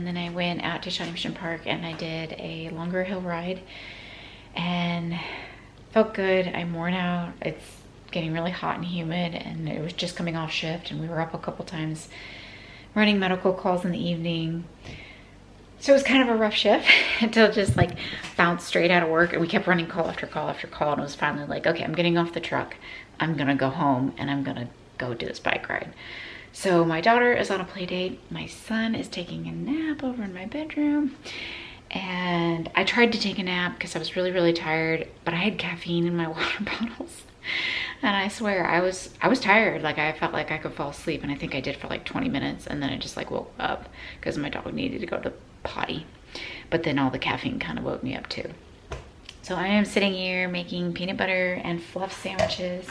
and then I went out to Shawnee Mission Park and I did a longer hill ride and felt good. I'm worn out. It's getting really hot and humid, and it was just coming off shift, and we were up a couple times running medical calls in the evening. So it was kind of a rough shift until just like bounced straight out of work, and we kept running call after call after call, and it was finally like, okay, I'm getting off the truck. I'm gonna go home and I'm gonna go do this bike ride. So my daughter is on a play date. My son is taking a nap over in my bedroom. And I tried to take a nap because I was really, really tired, but I had caffeine in my water bottles. And I swear I was tired. Like I felt like I could fall asleep, and I think I did for like 20 minutes, and then I just like woke up because my dog needed to go to the potty. But then all the caffeine kind of woke me up too. So I am sitting here making peanut butter and fluff sandwiches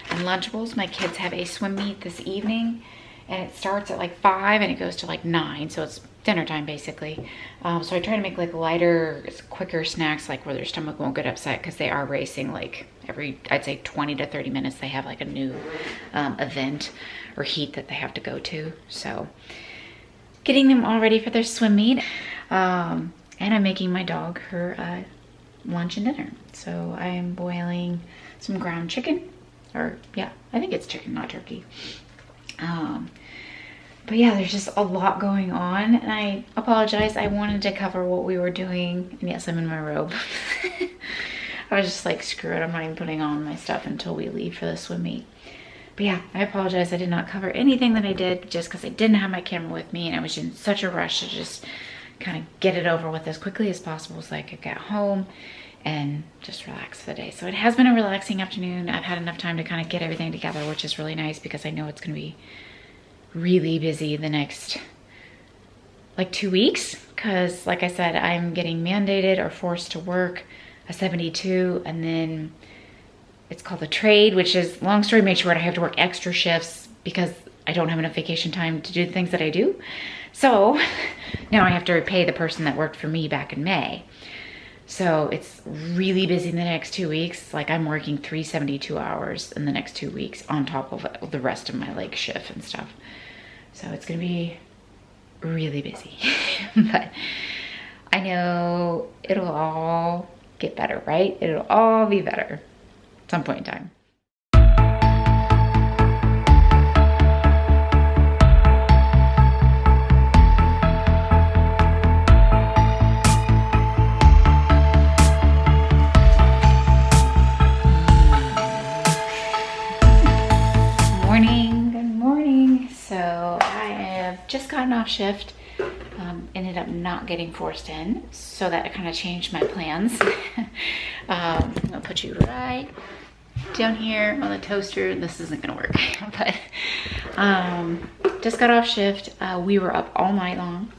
and Lunchables. My kids have a swim meet this evening, and it starts at like 5 and it goes to like 9, so it's dinner time basically. So I try to make like lighter, quicker snacks, like where their stomach won't get upset, because they are racing like every, I'd say 20 to 30 minutes they have like a new event or heat that they have to go to. So getting them all ready for their swim meet. And I'm making my dog her lunch and dinner. So I am boiling some ground chicken, or yeah, I think it's chicken, not turkey. But yeah, there's just a lot going on, and I apologize. I wanted to cover what we were doing, and yes, I'm in my robe. I was just like, screw it, I'm not even putting on my stuff until we leave for the swim meet. But yeah, I apologize. I did not cover anything that I did just because I didn't have my camera with me, and I was in such a rush to just kind of get it over with as quickly as possible so I could get home and just relax for the day. So it has been a relaxing afternoon. I've had enough time to kind of get everything together, which is really nice because I know it's going to be really busy the next like 2 weeks, because like I said, I'm getting mandated or forced to work a 72, and then it's called a trade, which is, long story made short, I have to work extra shifts because I don't have enough vacation time to do the things that I do. So now I have to repay the person that worked for me back in May. So it's really busy in the next 2 weeks. Like I'm working 372 hours in the next 2 weeks on top of the rest of my like shift and stuff. So it's gonna be really busy, but I know it'll all get better, right? It'll all be better at some point in time. Just gotten off shift, ended up not getting forced in, so that kind of changed my plans. I'm gonna put you right down here on the toaster. This isn't gonna work, but just got off shift. We were up all night long,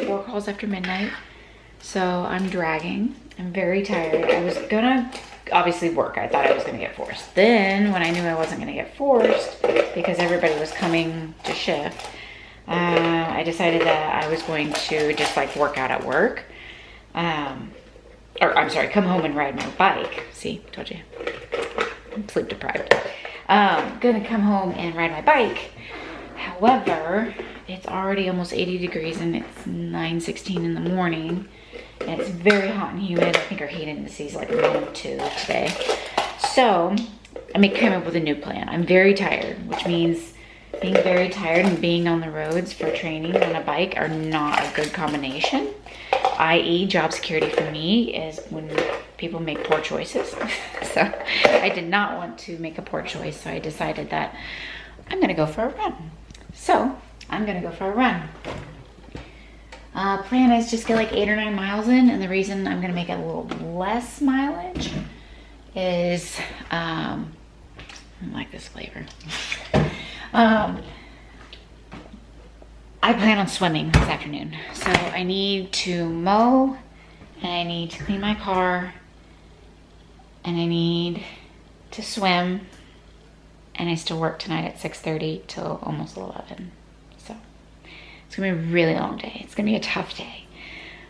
4 calls after midnight, so I'm dragging. I'm very tired. I was gonna obviously work. I thought I was gonna get forced. Then when I knew I wasn't gonna get forced because everybody was coming to shift, I decided that I was going to just like work out at work. Or I'm sorry, come home and ride my bike. See, told you, I'm sleep deprived. Gonna come home and ride my bike. However, it's already almost 80 degrees and it's 9:16 in the morning. And it's very hot and humid. I think our heat index is like -2 today. So I came up with a new plan. I'm very tired, which means being very tired and being on the roads for training on a bike are not a good combination. i.e. job security for me is when people make poor choices. So I did not want to make a poor choice, so I decided that I'm gonna go for a run. So I'm gonna go for a run. Plan is just get like 8 or 9 miles in, and the reason I'm gonna make it a little less mileage is I like this flavor. I plan on swimming this afternoon, so I need to mow, and I need to clean my car, and I need to swim, and I still work tonight at 6:30 till almost 11. So it's gonna be a really long day. It's gonna be a tough day.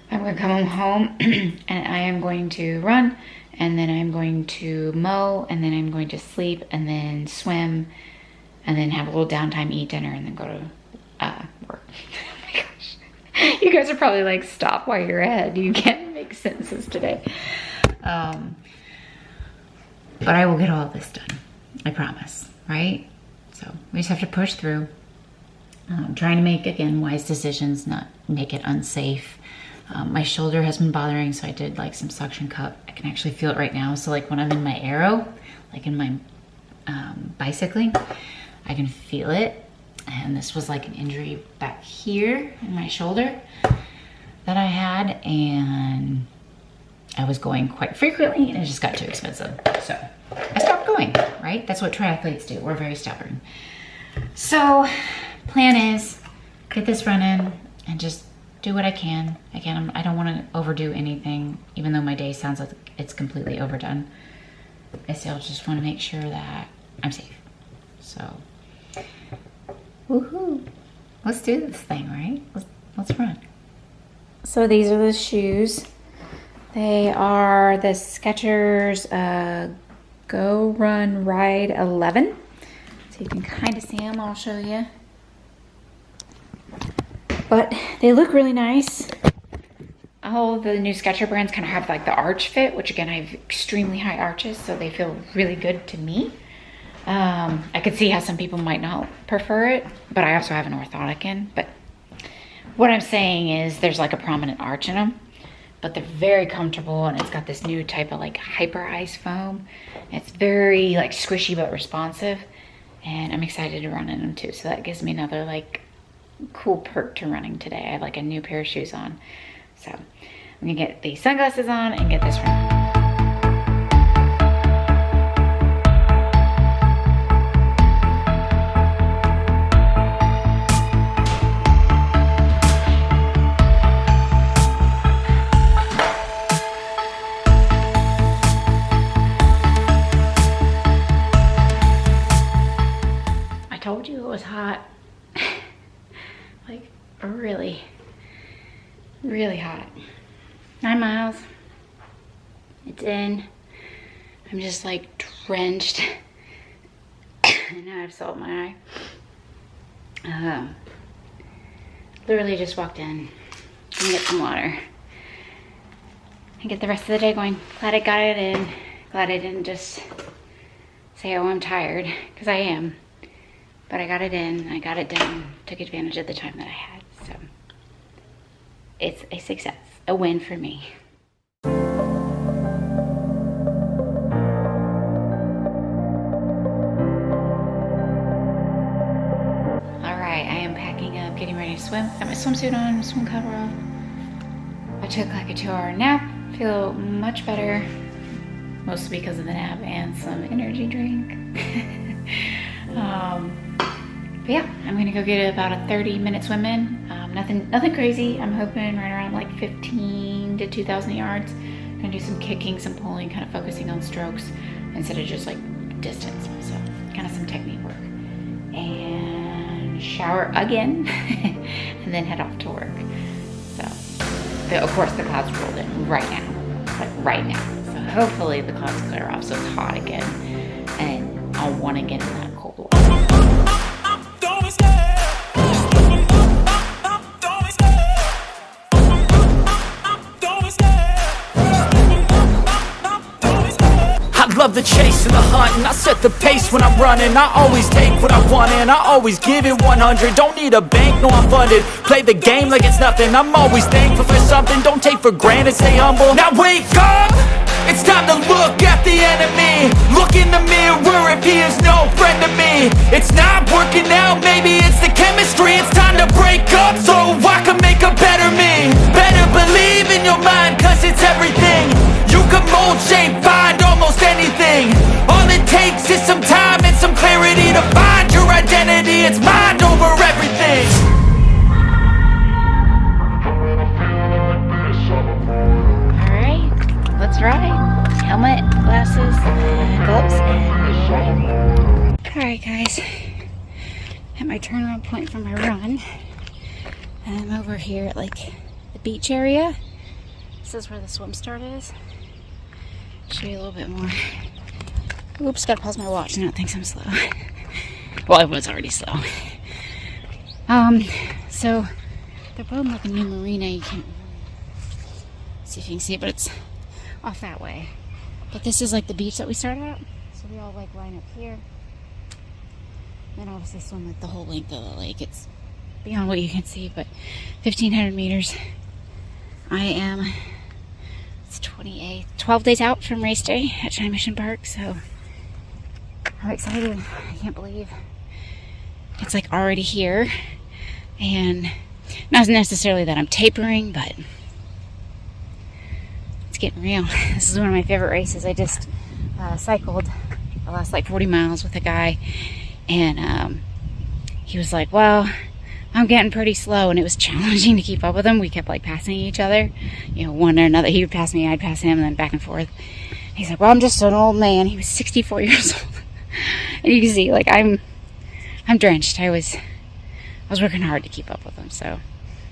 I'm gonna come home and I am going to run, and then I'm going to mow, and then I'm going to sleep, and then swim, and then have a little downtime, eat dinner, and then go to work. Oh my gosh. You guys are probably like, stop while you're ahead. You can't make sentences today. But I will get all of this done. I promise, right? So we just have to push through. Trying to make, again, wise decisions, not make it unsafe. My shoulder has been bothering, so I did like some suction cup. I can actually feel it right now. So like when I'm in my aero, like in my bicycling, I can feel it. And this was like an injury back here in my shoulder that I had, and I was going quite frequently and it just got too expensive. So I stopped going, right? That's what triathletes do. We're very stubborn. So plan is get this running and just do what I can. Again, I don't want to overdo anything, even though my day sounds like it's completely overdone. I still just want to make sure that I'm safe. So, woohoo! Let's do this thing, right? Let's run. So these are the shoes. They are the Skechers Go Run Ride 11. So you can kind of see them. I'll show you. But they look really nice. All the new Skechers brands kind of have like the arch fit, which again, I have extremely high arches, so they feel really good to me. I could see how some people might not prefer it, but I also have an orthotic in. But what I'm saying is there's like a prominent arch in them, but they're very comfortable, and it's got this new type of like hyper ice foam. It's very like squishy but responsive, and I'm excited to run in them too. So that gives me another like cool perk to running today. I have like a new pair of shoes on. So I'm gonna get the sunglasses on and get this running. I told you it was hot. Like really, really hot. 9 miles. It's in. I'm just like drenched. And now I have salt in my eye. Literally just walked in. I'm gonna get some water and get the rest of the day going. Glad I got it in. Glad I didn't just say, oh, I'm tired, because I am. But I got it in, I got it done, took advantage of the time that I had. So it's a success, a win for me. All right, I am packing up, getting ready to swim. Got my swimsuit on, swim cover off. I took like a 2-hour nap, feel much better, mostly because of the nap and some energy drink. But yeah, I'm gonna go get about a 30-minute swim in. Nothing crazy. I'm hoping right around like 15 to 2,000 yards. I'm gonna do some kicking, some pulling, kind of focusing on strokes instead of just like distance. So kind of some technique work. And shower again, and then head off to work. So, but of course the clouds rolled in right now, like right now. So hopefully the clouds clear off so it's hot again, and I'll want to get in that cold water. Love the chase and the hunt, and I set the pace when I'm running. I always take what I want and I always give it 100. Don't need a bank, no I'm funded. Play the game like it's nothing. I'm always thankful for something. Don't take for granted, stay humble. Now wake up! It's time to look at the enemy. Look in the mirror if he is no friend to me. It's not working out, maybe it's the chemistry. It's time to break up so I can make a better me. Better believe in your mind, cause it's everything. You can mold, shape, find almost anything. All it takes is some time and some clarity to find your identity. It's mind over everything. Alright, let's ride. Helmet, glasses, gloves, and ride. Alright guys, at my turnaround point for my run. And I'm over here at like the beach area. This is where the swim start is. Show you a little bit more. Oops, gotta pause my watch. Now it thinks I'm slow. Well, I was already slow. So They're building like a new marina. You can see if you can see it, but it's off that way. But this is like the beach that we started at. So we all like line up here. Then obviously swim like the whole length of the lake. It's beyond what you can see, but 1,500 meters. I am, it's 28, 12 days out from race day at China Mission Park, so I'm excited. I can't believe it's like already here. And not necessarily that I'm tapering, but it's getting real. This is one of my favorite races. I just cycled the last like 40 miles with a guy, and he was like, well, I'm getting pretty slow, and it was challenging to keep up with him. We kept like passing each other, you know, one or another. He would pass me, I'd pass him, and then back and forth. He's like, well, I'm just an old man. He was 64 years old. And you can see, like, I'm drenched. I was working hard to keep up with him. So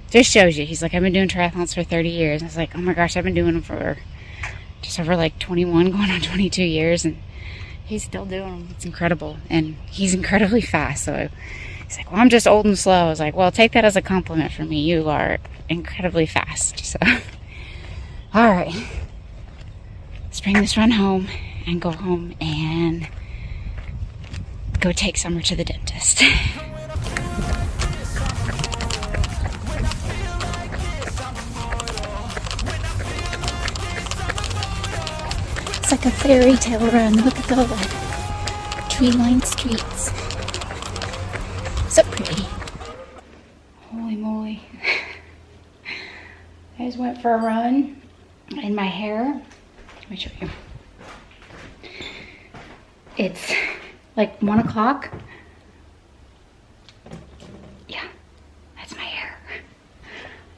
just shows you. He's like, I've been doing triathlons for 30 years. And I was like, oh my gosh, I've been doing them for just over like 21, going on 22 years, and he's still doing them. It's incredible. And he's incredibly fast. So he's like, well, I'm just old and slow. I was like, well, take that as a compliment from me. You are incredibly fast. So, all right. Let's bring this run home and go home and go take Summer to the dentist. It's like a fairy tale run. Look at all the tree-lined streets. So pretty. Holy moly. I just went for a run in my hair. Let me show you. It's like 1 o'clock. Yeah, that's my hair.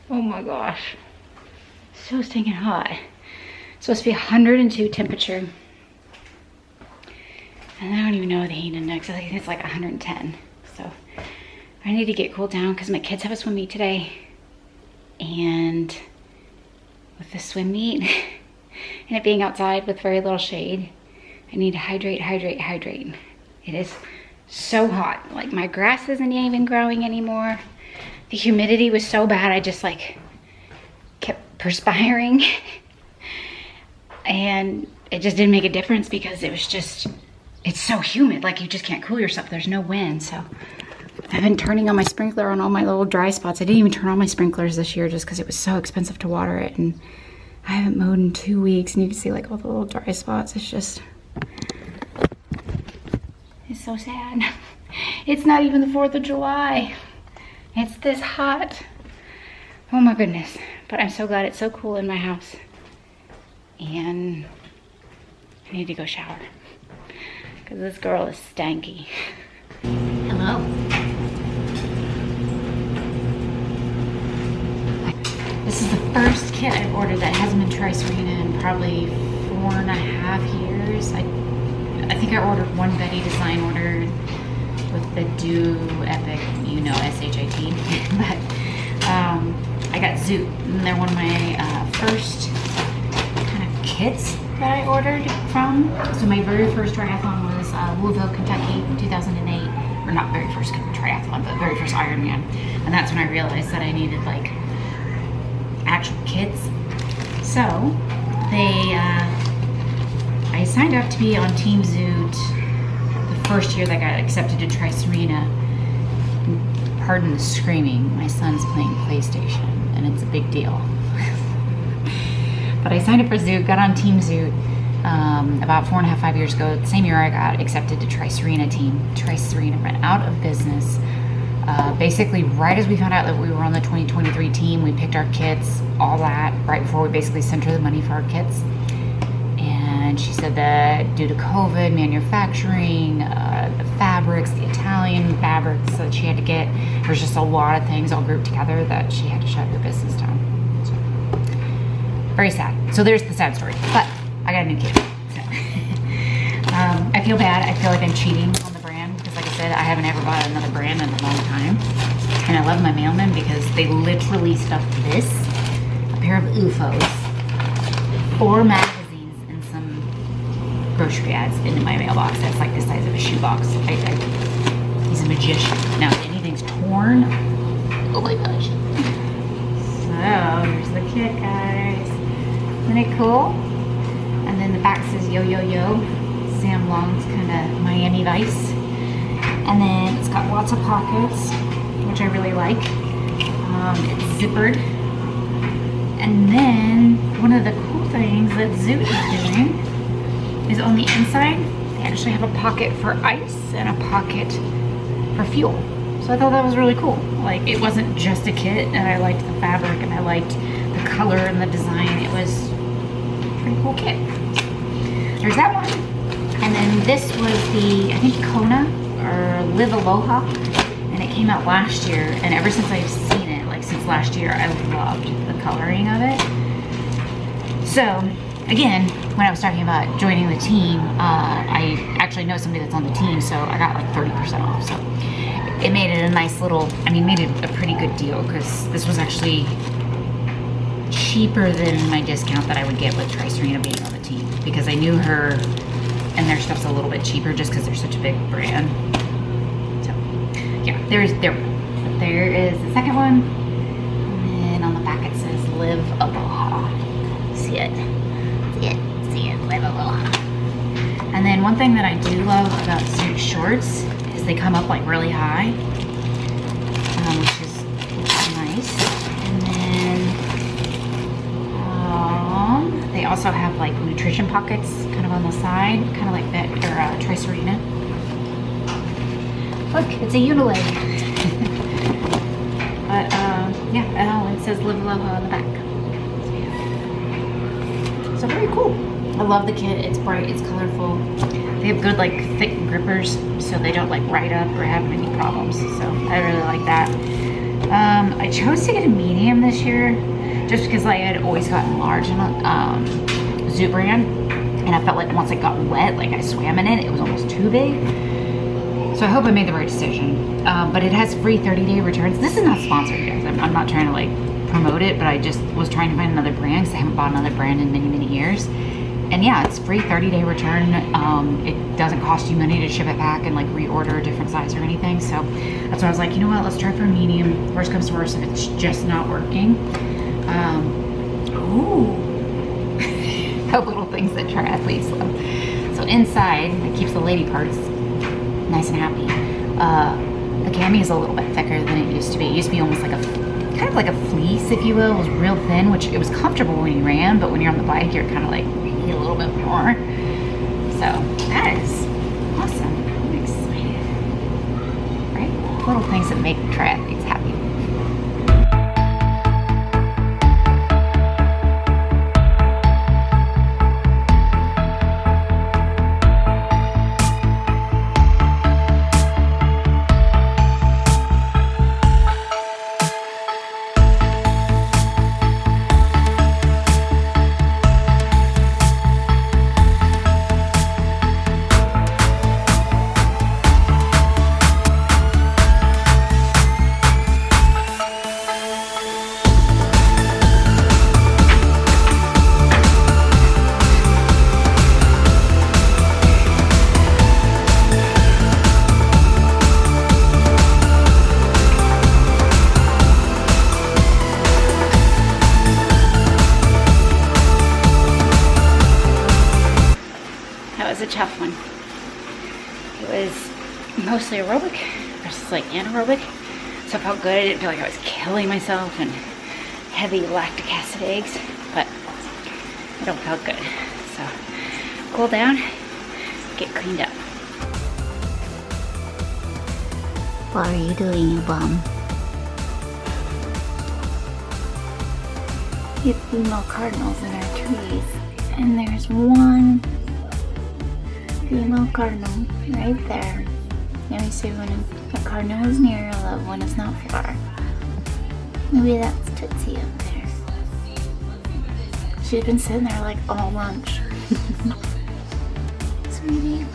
Oh my gosh. So stinking hot. It's supposed to be 102 temperature. And I don't even know the heat index. I think it's like 110. So I need to get cooled down because my kids have a swim meet today. And with the swim meet and it being outside with very little shade, I need to hydrate. It is so hot. Like, my grass isn't even growing anymore. The humidity was so bad, I just like kept perspiring. And it just didn't make a difference because it was just, it's so humid. Like, you just can't cool yourself. There's no wind. So I've been turning on my sprinkler on all my little dry spots. I didn't even turn on my sprinklers this year just because it was so expensive to water it. And I haven't mowed in 2 weeks, and you can see like all the little dry spots. It's just, it's so sad. It's not even the 4th of July. It's this hot. Oh my goodness. But I'm so glad it's so cool in my house. And I need to go shower because this girl is stanky. Hello. This is the first kit I've ordered that hasn't been Tri-Serena in probably 4.5 years. I think I ordered one Betty design order with the Do Epic, you know, SHIT. But I got Zoot, and they're one of my first kind of kits that I ordered from. So my very first triathlon was Louisville, Kentucky, 2008. Or not very first triathlon, but very first Ironman. And that's when I realized that I needed like actual kits. So I signed up to be on Team Zoot the first year that I got accepted to Tri-Serena. Pardon the screaming, my son's playing PlayStation and it's a big deal. But I signed up for Zoot, got on Team Zoot about 4.5 years ago. The same year I got accepted to Tri-Serena team. Tri-Serena went out of business. Basically right as we found out that we were on the 2023 team, we picked our kits, all that, right before we basically sent her the money for our kits. And she said that due to COVID, manufacturing, the fabrics, the Italian fabrics that she had to get, there's just a lot of things all grouped together that she had to shut her business down. So, very sad. So there's the sad story. But I got a new kid. So. I feel bad. I feel like I'm cheating on the brand because, like I said, I haven't ever bought another brand in a long time. And I love my mailman because they literally stuffed this, a pair of UFOs, 4 magazines, and some grocery ads into my mailbox. That's like the size of a shoebox. He's a magician. Now, if anything's torn, oh my gosh. Here's the kit, guys. Isn't it cool? And then the back says yo yo yo. Sam Long's kind of Miami Vice. And then it's got lots of pockets, which I really like. It's zippered. And then one of the cool things that Zoot is doing is on the inside, they actually have a pocket for ice and a pocket for fuel. So I thought that was really cool. Like, it wasn't just a kit, and I liked the fabric and I liked the color and the design. It was a pretty cool kit. There's that one. And then this was the, I think, Kona or Live Aloha, and it came out last year, and ever since I've seen it, like since last year, I loved the coloring of it. So again, when I was talking about joining the team, I actually know somebody that's on the team, so I got like 30% off. So it made it a nice little, I mean, made it a pretty good deal, because this was actually cheaper than my discount that I would get with Tri-Serena being on the team, because I knew her and their stuff's a little bit cheaper just because they're such a big brand. So yeah, there is the second one, and then on the back it says Live Aloha. See it, Live Aloha. And then one thing that I do love about Zoot shorts is they come up like really high, which is nice. And then they also have like nutrition pockets kind of on the side, kind of like that, or Tri-Serena. Look, it's a Unileg. But yeah, it says Live Aloha on the back. So very cool. I love the kit. It's bright, it's colorful. They have good like thick grippers, so they don't like ride up or have any problems. So I really like that. I chose to get a medium this year just because I had always gotten large in Zoot brand, and I felt like once it got wet, like I swam in it, it was almost too big. So I hope I made the right decision. But it has free 30-day returns. This is not sponsored, guys. I'm not trying to like promote it, but I just was trying to find another brand because I haven't bought another brand in many years. And yeah, it's free 30-day return. It doesn't cost you money to ship it back and like reorder a different size or anything. So that's why I was like, you know what, let's try for a medium. Worst comes to worst, if it's just not working. The little things that triathletes love. So inside, it keeps the lady parts nice and happy. The cami is a little bit thicker than it used to be. It used to be almost like kind of like a fleece, if you will. It was real thin, which it was comfortable when you ran, but when you're on the bike, you're kind of like, you need a little bit more. So that is awesome. I'm excited. Right? Little things that make triathletes happy. A tough one. It was mostly aerobic versus like anaerobic, so it felt good. I didn't feel like I was killing myself and heavy lactic acid eggs, but it all felt good. So cool down, get cleaned up. What are you doing, you bum? We have female cardinals in our trees, and there's one female cardinal right there. Let me see when a cardinal is near, a loved one is not far. Maybe that's Tootsie up there. She's been sitting there like all lunch. Sweetie.